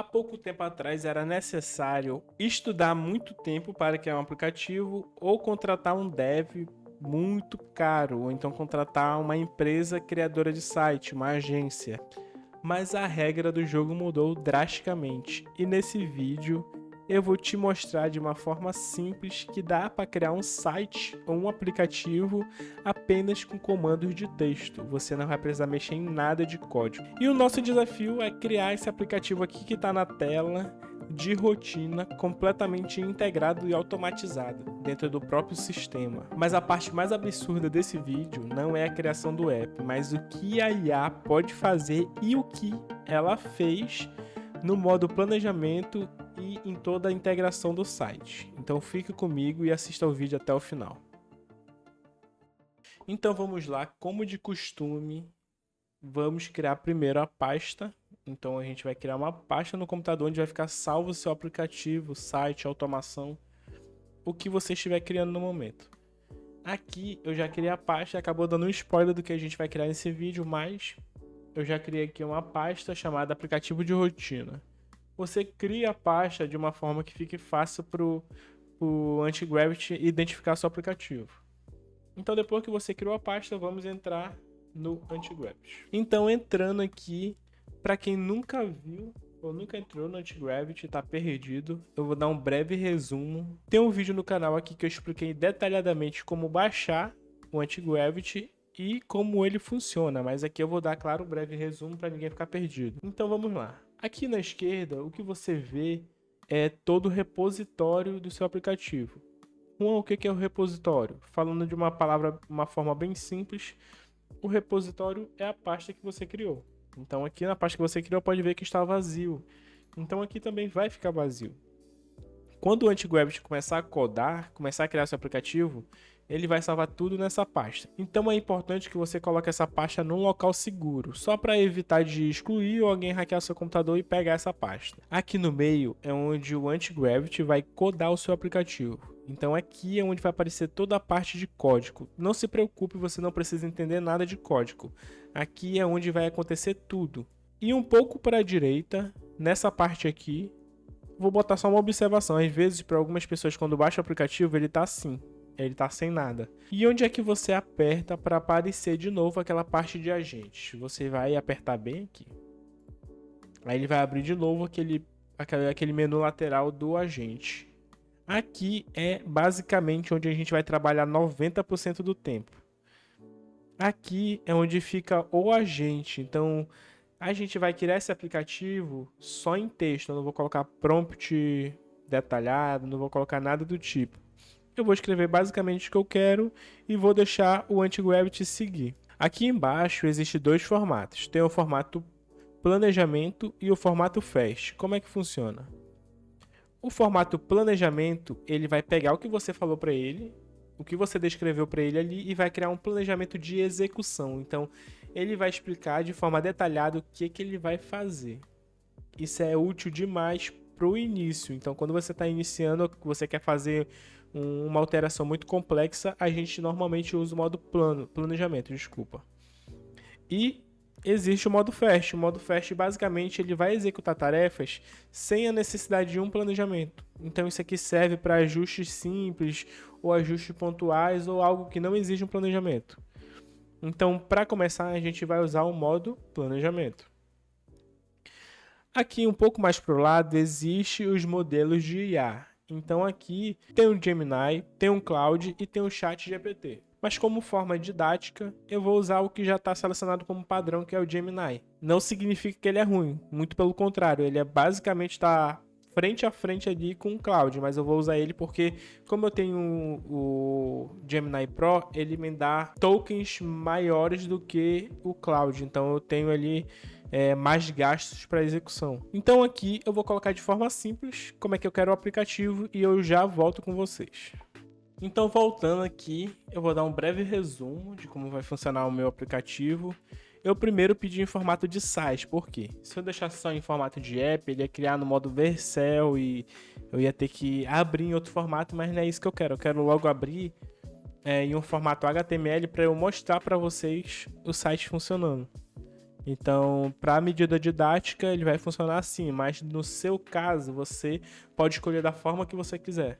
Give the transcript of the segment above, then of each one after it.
Há pouco tempo atrás era necessário estudar muito tempo para criar um aplicativo ou contratar um dev muito caro, ou então contratar uma empresa criadora de site, uma agência. Mas a regra do jogo mudou drasticamente e nesse vídeo eu vou te mostrar de uma forma simples que dá para criar um site ou um aplicativo apenas com comandos de texto. Você não vai precisar mexer em nada de código. E o nosso desafio é criar esse aplicativo aqui que está na tela de rotina, completamente integrado e automatizado dentro do próprio sistema. Mas a parte mais absurda desse vídeo não é a criação do app, mas o que a IA pode fazer e o que ela fez no modo planejamento e em toda a integração do site. Então fique comigo e assista o vídeo até o final. Então vamos lá, como de costume, vamos criar primeiro a pasta. Então a gente vai criar uma pasta no computador onde vai ficar salvo o seu aplicativo, site, automação, o que você estiver criando no momento. Aqui eu já criei a pasta, acabou dando um spoiler do que a gente vai criar nesse vídeo, mas eu já criei aqui uma pasta chamada aplicativo de rotina. Você cria a pasta de uma forma que fique fácil para o Antigravity identificar seu aplicativo. Então depois que você criou a pasta, vamos entrar no Antigravity. Então entrando aqui, para quem nunca viu ou nunca entrou no Antigravity, tá perdido, eu vou dar um breve resumo. Tem um vídeo no canal aqui que eu expliquei detalhadamente como baixar o Antigravity e como ele funciona, mas aqui eu vou dar, claro, um breve resumo para ninguém ficar perdido. Então vamos lá. Aqui na esquerda, o que você vê é todo o repositório do seu aplicativo. O que é o repositório? Falando de uma forma bem simples, o repositório é a pasta que você criou. Então aqui na pasta que você criou pode ver que está vazio. Então aqui também vai ficar vazio. Quando o Antigravity começar a codar, começar a criar seu aplicativo, ele vai salvar tudo nessa pasta. Então é importante que você coloque essa pasta num local seguro, só para evitar de excluir ou alguém hackear seu computador e pegar essa pasta. Aqui no meio é onde o Antigravity vai codar o seu aplicativo. Então aqui é onde vai aparecer toda a parte de código. Não se preocupe, você não precisa entender nada de código. Aqui é onde vai acontecer tudo. E um pouco para a direita, nessa parte aqui, vou botar só uma observação. Às vezes, para algumas pessoas, quando baixa o aplicativo, ele tá assim. Ele tá sem nada. E onde é que você aperta para aparecer de novo aquela parte de agentes? Você vai apertar bem aqui. Aí ele vai abrir de novo aquele menu lateral do agente. Aqui é basicamente onde a gente vai trabalhar 90% do tempo. Aqui é onde fica o agente. Então a gente vai criar esse aplicativo só em texto. Eu não vou colocar prompt detalhado, não vou colocar nada do tipo. Eu vou escrever basicamente o que eu quero e vou deixar o Antigravity seguir. Aqui embaixo existem dois formatos. Tem o formato planejamento e o formato fast. Como é que funciona? O formato planejamento, ele vai pegar o que você falou para ele, o que você descreveu para ele ali e vai criar um planejamento de execução. Então, ele vai explicar de forma detalhada o que ele vai fazer. Isso é útil demais para o início. Então, quando você está iniciando, você quer fazer uma alteração muito complexa, a gente normalmente usa o modo planejamento, desculpa. E existe o modo fast. O modo fast, basicamente, ele vai executar tarefas sem a necessidade de um planejamento. Então, isso aqui serve para ajustes simples, ou ajustes pontuais, ou algo que não exige um planejamento. Então, para começar, a gente vai usar o modo planejamento. Aqui, um pouco mais para o lado, existem os modelos de IA. Então, aqui tem o Gemini, tem o Claude e tem o ChatGPT. Mas como forma didática, eu vou usar o que já está selecionado como padrão, que é o Gemini. Não significa que ele é ruim, muito pelo contrário, ele é basicamente está frente a frente ali com o Claude, mas eu vou usar ele porque, como eu tenho o Gemini Pro, ele me dá tokens maiores do que o Claude, então eu tenho ali mais gastos para execução. Então aqui eu vou colocar de forma simples como é que eu quero o aplicativo e eu já volto com vocês. Então, voltando aqui, eu vou dar um breve resumo de como vai funcionar o meu aplicativo. Eu primeiro pedi em formato de site, por quê? Se eu deixasse só em formato de app, ele ia criar no modo Vercel e eu ia ter que abrir em outro formato, mas não é isso que eu quero. Eu quero logo abrir em um formato HTML para eu mostrar para vocês o site funcionando. Então, para medida didática, ele vai funcionar assim, mas no seu caso, você pode escolher da forma que você quiser.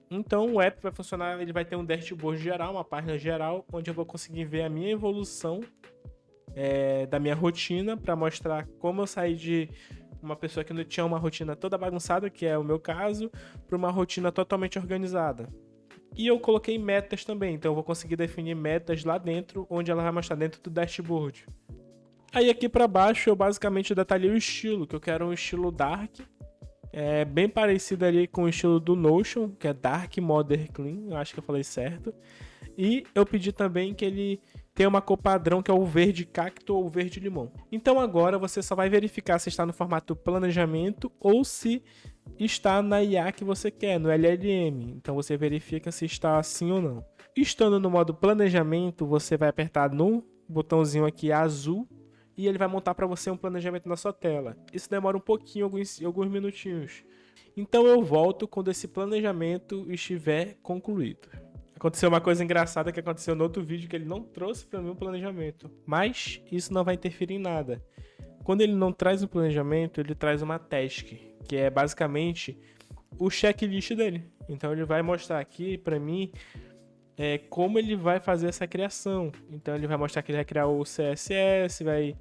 Então, o app vai funcionar, ele vai ter um dashboard geral, uma página geral, onde eu vou conseguir ver a minha evolução da minha rotina, para mostrar como eu saí de uma pessoa que não tinha uma rotina toda bagunçada, que é o meu caso, para uma rotina totalmente organizada. E eu coloquei metas também, então eu vou conseguir definir metas lá dentro, onde ela vai mostrar dentro do dashboard. Aí aqui para baixo eu basicamente detalhei o estilo, que eu quero um estilo dark, bem parecido ali com o estilo do Notion, que é Dark Modern Clean, eu acho que eu falei certo. E eu pedi também que ele tenha uma cor padrão, que é o verde cacto ou o verde limão. Então agora você só vai verificar se está no formato planejamento ou se está na IA que você quer, no LLM. Então você verifica se está assim ou não. Estando no modo planejamento, você vai apertar no botãozinho aqui azul e ele vai montar para você um planejamento na sua tela. Isso demora um pouquinho, alguns minutinhos. Então eu volto quando esse planejamento estiver concluído. Aconteceu uma coisa engraçada que aconteceu no outro vídeo, que ele não trouxe para mim o planejamento. Mas isso não vai interferir em nada. Quando ele não traz um planejamento, ele traz uma task, que é basicamente o checklist dele. Então ele vai mostrar aqui para mim como ele vai fazer essa criação. Então ele vai mostrar que ele vai criar o CSS, vai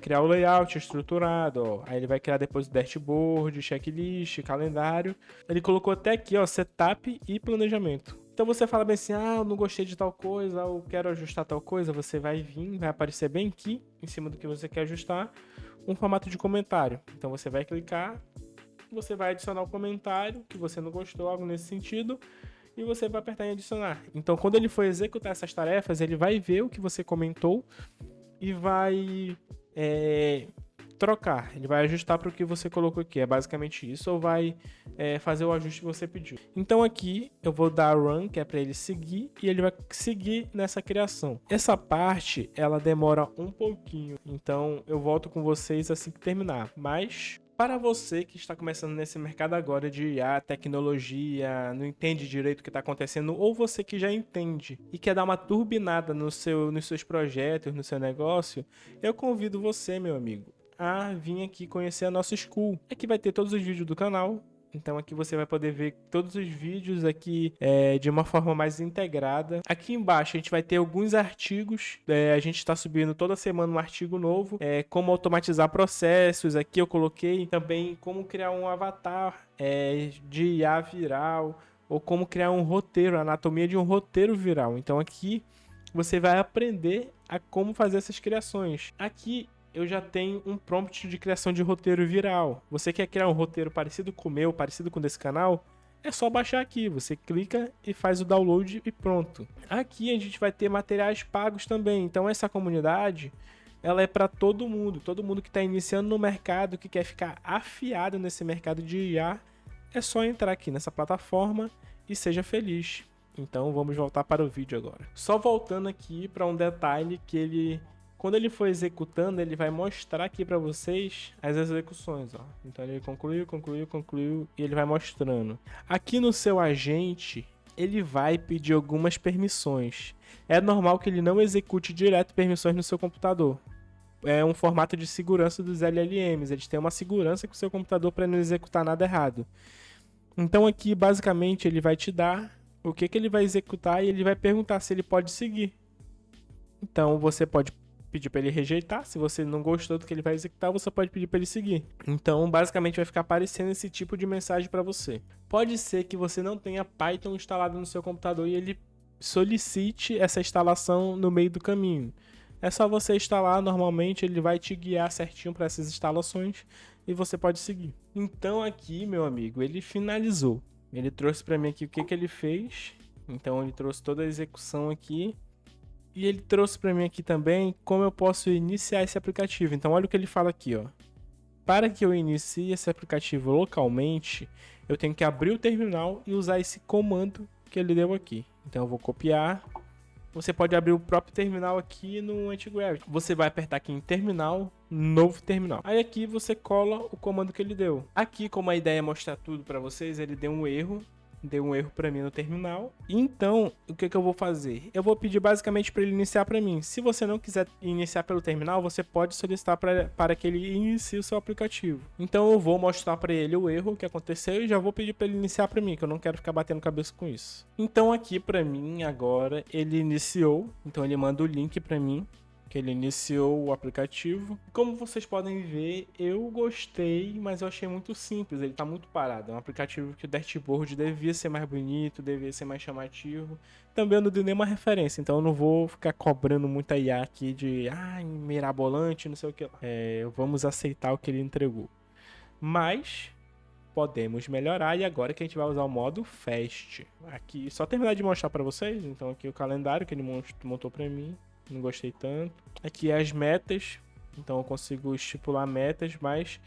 criar o layout estruturado, ó. Aí ele vai criar depois o dashboard, checklist, calendário. Ele colocou até aqui, ó, setup e planejamento. Então você fala bem assim, eu não gostei de tal coisa, eu quero ajustar tal coisa, você vai vir, vai aparecer bem aqui, em cima do que você quer ajustar, um formato de comentário. Então você vai clicar, você vai adicionar o comentário que você não gostou, algo nesse sentido, e você vai apertar em adicionar. Então quando ele for executar essas tarefas, ele vai ver o que você comentou e vai trocar, ele vai ajustar para o que você colocou aqui, é basicamente isso, ou vai fazer o ajuste que você pediu. Então aqui eu vou dar run, que é para ele seguir, e ele vai seguir nessa criação. Essa parte, ela demora um pouquinho, então eu volto com vocês assim que terminar, mas para você que está começando nesse mercado agora de IA, tecnologia, não entende direito o que está acontecendo, ou você que já entende e quer dar uma turbinada nos seus projetos, no seu negócio, eu convido você, meu amigo, a vir aqui conhecer a nossa School. Aqui vai ter todos os vídeos do canal. Então aqui você vai poder ver todos os vídeos aqui de uma forma mais integrada. Aqui embaixo a gente vai ter alguns artigos. A gente está subindo toda semana um artigo novo. Como automatizar processos. Aqui eu coloquei também como criar um avatar de IA viral. Ou como criar um roteiro, a anatomia de um roteiro viral. Então aqui você vai aprender a como fazer essas criações. Aqui eu já tenho um prompt de criação de roteiro viral. Você quer criar um roteiro parecido com o meu, parecido com o desse canal? É só baixar aqui, você clica e faz o download e pronto. Aqui a gente vai ter materiais pagos também, então essa comunidade, ela é para todo mundo que está iniciando no mercado, que quer ficar afiado nesse mercado de IA, é só entrar aqui nessa plataforma e seja feliz. Então vamos voltar para o vídeo agora. Só voltando aqui para um detalhe que quando ele for executando, ele vai mostrar aqui para vocês as execuções, ó. Então ele concluiu e ele vai mostrando. Aqui no seu agente, ele vai pedir algumas permissões. É normal que ele não execute direto permissões no seu computador. É um formato de segurança dos LLMs. Eles têm uma segurança com o seu computador para não executar nada errado. Então aqui, basicamente, ele vai te dar o que ele vai executar e ele vai perguntar se ele pode seguir. Então você pode pedir para ele rejeitar. Se você não gostou do que ele vai executar, você pode pedir para ele seguir. Então, basicamente, vai ficar aparecendo esse tipo de mensagem para você. Pode ser que você não tenha Python instalado no seu computador e ele solicite essa instalação no meio do caminho. É só você instalar, normalmente ele vai te guiar certinho para essas instalações e você pode seguir. Então aqui, meu amigo, ele finalizou. Ele trouxe para mim aqui o que ele fez. Então ele trouxe toda a execução aqui. E ele trouxe para mim aqui também como eu posso iniciar esse aplicativo. Então olha o que ele fala aqui, ó. Para que eu inicie esse aplicativo localmente, eu tenho que abrir o terminal e usar esse comando que ele deu aqui. Então eu vou copiar. Você pode abrir o próprio terminal aqui no Antigravity. Você vai apertar aqui em terminal, novo terminal. Aí aqui você cola o comando que ele deu. Aqui, como a ideia é mostrar tudo para vocês, ele deu um erro. deu um erro para mim no terminal. Então, o que eu vou fazer? Eu vou pedir basicamente para ele iniciar para mim. Se você não quiser iniciar pelo terminal, você pode solicitar para que ele inicie o seu aplicativo. Então, eu vou mostrar para ele o erro que aconteceu e já vou pedir para ele iniciar para mim, que eu não quero ficar batendo cabeça com isso. Então, aqui para mim agora ele iniciou. Então, ele manda o link para mim, que ele iniciou o aplicativo. Como vocês podem ver, eu gostei, mas eu achei muito simples, ele tá muito parado. É um aplicativo que o dashboard devia ser mais bonito, devia ser mais chamativo. Também eu não dei nenhuma referência, então eu não vou ficar cobrando muita IA aqui de mirabolante, não sei o que lá. Vamos aceitar o que ele entregou. Mas podemos melhorar, e agora que a gente vai usar o modo Fast. Aqui, só terminar de mostrar para vocês, então aqui o calendário que ele montou para mim. Não gostei tanto. Aqui as metas. Então eu consigo estipular metas, mas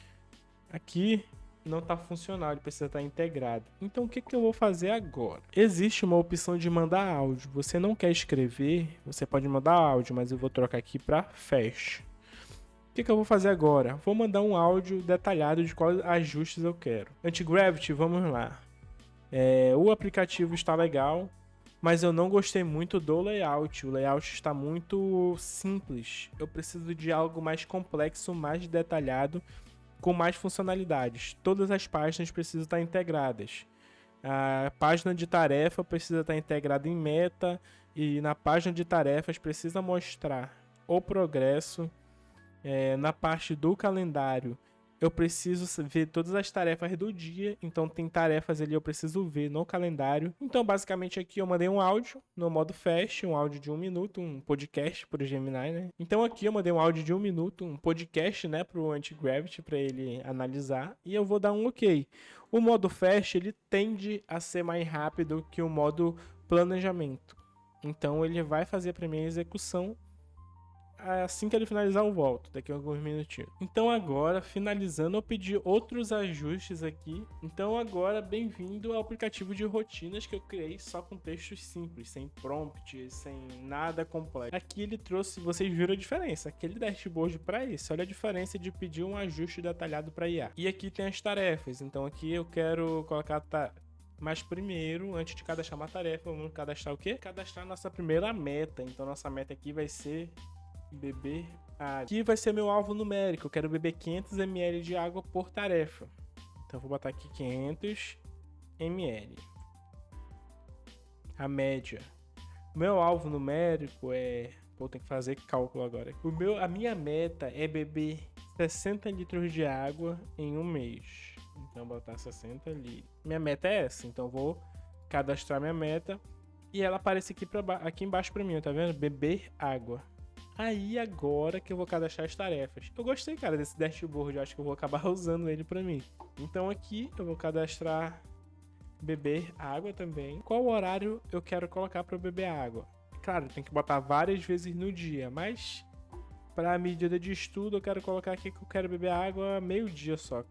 aqui não está funcional, ele precisa estar integrado. Então o que eu vou fazer agora? Existe uma opção de mandar áudio. Você não quer escrever, você pode mandar áudio, mas eu vou trocar aqui para Fast. O que eu vou fazer agora? Vou mandar um áudio detalhado de quais ajustes eu quero. Anti-Gravity, vamos lá. O aplicativo está legal, mas eu não gostei muito do layout. O layout está muito simples. Eu preciso de algo mais complexo, mais detalhado, com mais funcionalidades. Todas as páginas precisam estar integradas. A página de tarefa precisa estar integrada em meta, e na página de tarefas precisa mostrar o progresso. Na parte do calendário, eu preciso ver todas as tarefas do dia, então tem tarefas ali eu preciso ver no calendário. Então basicamente aqui eu mandei um áudio no modo Fast, um áudio de 1 minuto, um podcast pro Gemini, né? Então aqui eu mandei um áudio de 1 minuto, um podcast, né, pro Anti-Gravity para ele analisar, e eu vou dar um OK. O modo Fast, ele tende a ser mais rápido que o modo planejamento. Então ele vai fazer para mim a execução. Assim que ele finalizar, eu volto, daqui a alguns minutinhos. Então agora, finalizando, eu pedi outros ajustes aqui. Então agora, bem-vindo ao aplicativo de rotinas que eu criei só com textos simples, sem prompt, sem nada complexo. Aqui ele trouxe, vocês viram a diferença, aquele dashboard para isso. Olha a diferença de pedir um ajuste detalhado para IA. E aqui tem as tarefas, então aqui eu quero colocar... Mas primeiro, antes de cadastrar uma tarefa, vamos cadastrar o quê? Cadastrar nossa primeira meta. Então nossa meta aqui vai ser... beber água. Aqui vai ser meu alvo numérico. Eu quero beber 500 ml de água por tarefa. Então eu vou botar aqui 500 ml. A média. Meu alvo numérico é... Vou ter que fazer cálculo agora. A minha meta é beber 60 litros de água em um mês. Então vou botar 60 litros. Minha meta é essa. Então eu vou cadastrar minha meta. E ela aparece aqui embaixo pra mim, tá vendo? Beber água. Aí agora que eu vou cadastrar as tarefas. Eu gostei, cara, desse dashboard. Eu acho que eu vou acabar usando ele pra mim. Então aqui eu vou cadastrar beber água também. Qual horário eu quero colocar para beber água? Claro, tem que botar várias vezes no dia, mas para a medida de estudo eu quero colocar aqui que eu quero beber água meio-dia só.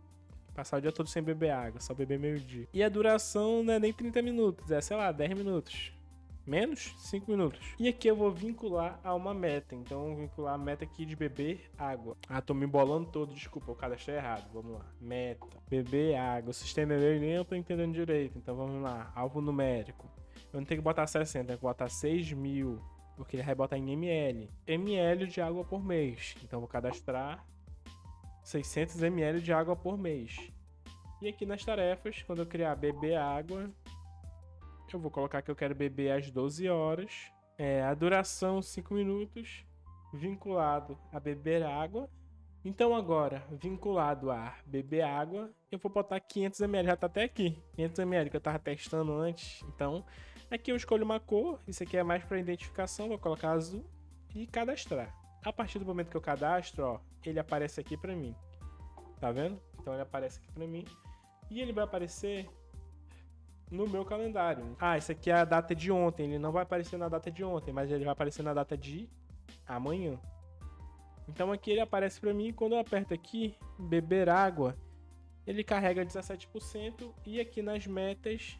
Passar o dia todo sem beber água, só beber meio-dia. E a duração não é nem 30 minutos, é, sei lá, 10 minutos. Menos 5 minutos. E aqui eu vou vincular a uma meta. Então eu vou vincular a meta aqui de beber água. Tô me embolando todo, desculpa, eu cadastrei errado. Vamos lá. Meta. Beber água. O sistema é meu e nem eu tô entendendo direito. Então vamos lá. Alvo numérico. Eu não tenho que botar 60, tenho que botar 6.000. Porque ele vai botar em ml. ml de água por mês. Então eu vou cadastrar 600 ml de água por mês. E aqui nas tarefas, quando eu criar beber água, eu vou colocar que eu quero beber às 12 horas. A duração 5 minutos. Vinculado a beber água. Então agora, vinculado a beber água, eu vou botar 500 ml. Já tá até aqui. 500 ml que eu tava testando antes. Então, aqui eu escolho uma cor. Isso aqui é mais para identificação. Vou colocar azul e cadastrar. A partir do momento que eu cadastro, ó, ele aparece aqui para mim. Tá vendo? Então ele aparece aqui para mim. E ele vai aparecer no meu calendário. Isso aqui é a data de ontem. Ele não vai aparecer na data de ontem, mas ele vai aparecer na data de amanhã. Então aqui ele aparece para mim. Quando eu aperto aqui, beber água, ele carrega 17%. E aqui nas metas,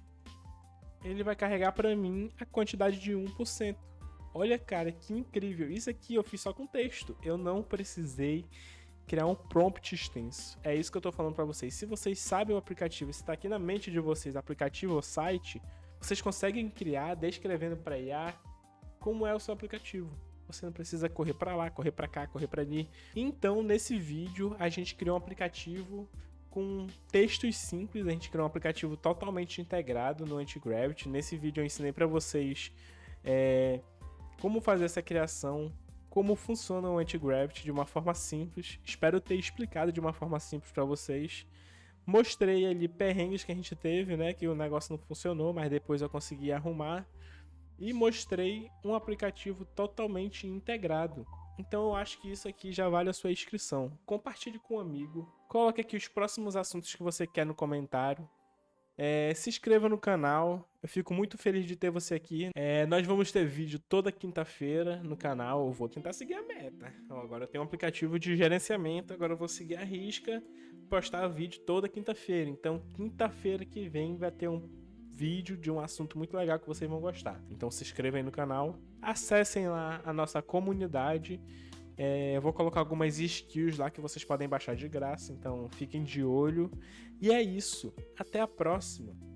ele vai carregar para mim a quantidade de 1%. Olha, cara, que incrível. Isso aqui eu fiz só com texto. Eu não precisei criar um prompt extenso. É isso que eu tô falando para vocês. Se vocês sabem o aplicativo, se tá aqui na mente de vocês, aplicativo ou site, vocês conseguem criar descrevendo para IA como é o seu aplicativo. Você não precisa correr para lá, correr para cá, correr para ali. Então, nesse vídeo, a gente criou um aplicativo com textos simples. A gente criou um aplicativo totalmente integrado no Antigravity. Nesse vídeo eu ensinei para vocês como fazer essa criação, como funciona o Antigravity de uma forma simples. Espero ter explicado de uma forma simples para vocês. Mostrei ali perrengues que a gente teve, né? Que o negócio não funcionou, mas depois eu consegui arrumar. E mostrei um aplicativo totalmente integrado. Então eu acho que isso aqui já vale a sua inscrição. Compartilhe com um amigo. Coloque aqui os próximos assuntos que você quer no comentário. Se inscreva no canal. Eu fico muito feliz de ter você aqui. Nós vamos ter vídeo toda quinta-feira no canal. Eu vou tentar seguir a meta. Agora eu tenho um aplicativo de gerenciamento. Agora eu vou seguir a risca. Postar vídeo toda quinta-feira. Então quinta-feira que vem vai ter um vídeo de um assunto muito legal que vocês vão gostar. Então se inscrevam aí no canal, acessem lá a nossa comunidade. Eu vou colocar algumas skills lá que vocês podem baixar de graça, então fiquem de olho. E é isso, até a próxima!